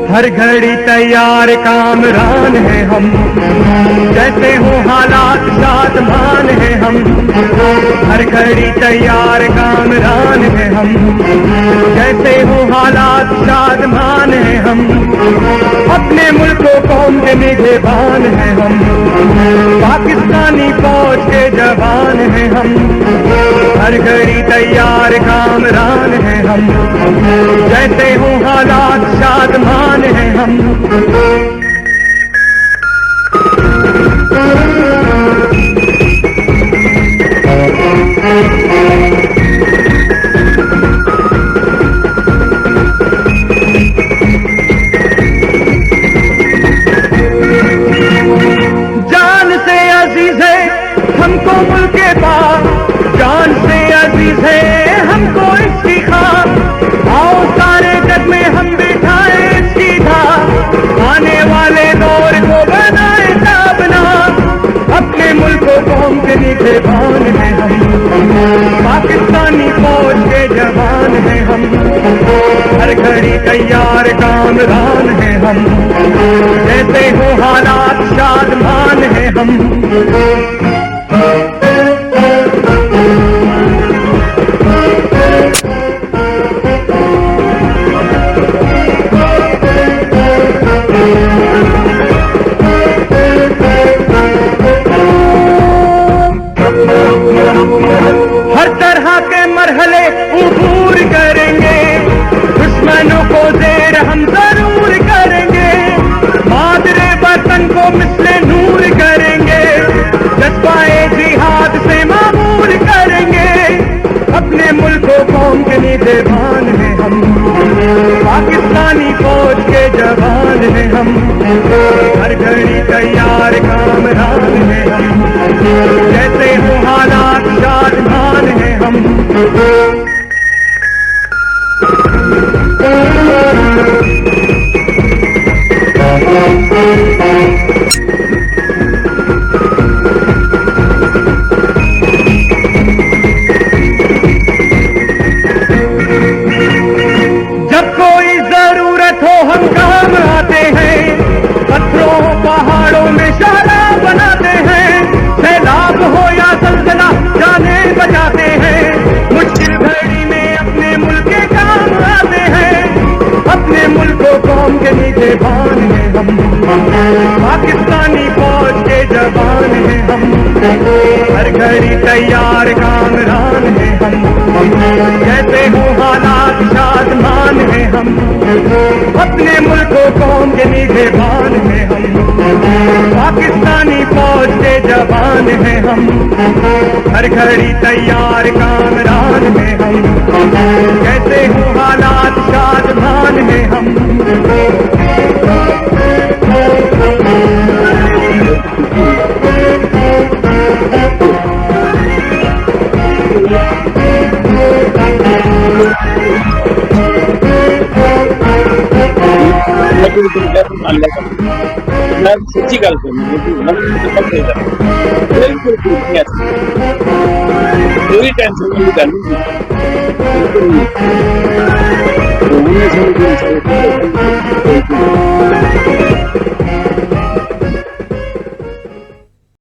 हर घड़ी तैयार कामरान है हम, जैसे हो हालात साधमान है हम। हर घड़ी तैयार कामरान है हम, जैसे हो हालात साधमान है हम। अपने मुल्क कौम के निगहबान है हम, पाकिस्तानी फौज के जवान है हम। हर घड़ी तैयार कामरान है हम, जैसे हो हालात साधमान है हम। जान से अजीज है हमको मुल्क के पाक, जान से अजीज है हमको इसकी खाक। आओ सारे जग में हम बिठाए इसकी धाक, आने वाले दौर को बनाए ताबना। अपने मुल्क कौम के निगहबान है हम, पाकिस्तानी फौज के जवान है हम। हर घड़ी तैयार कामरान है हम, जैसे हो हालात साधमान है हम। हर तरह के मरहले उबूर करेंगे, दुश्मनों को ज़ेर हम जरूर करेंगे। मादरे वतन को मिसले नूर करेंगे, जज्बाए जिहाद से मामूर करेंगे। अपने मुल्क कौम के निगहबान है हम, पाकिस्तानी फौज के जवान है हम। हर घड़ी तैयार कामरान है हम, जैसे हो हालात साधमान है हम। जब कोई जरूरत हो हम काम आते हैं, पत्थरों पहाड़ों में शाला बनाते हैं। सैलाब हो या जलजला जाने बचाते हैं, मुश्किल घड़ी में अपने मुल्क के काम आते हैं। अपने मुल्क कौम के निगहबान है हम, पाकिस्तानी फौज के जवान है हम। हर घड़ी तैयार कामरान है हम, जैसे हो हालात साधमान है हम। अपने मुल्क कौम के निगहबान है हम, पाकिस्तानी फौज के जवान है हम। हर घड़ी तैयार कामरान है हम, जैसे हो हालात साधमान है हम। मैं सच्ची गल बिल्कुल कोई टेंशन वाली गल नहीं।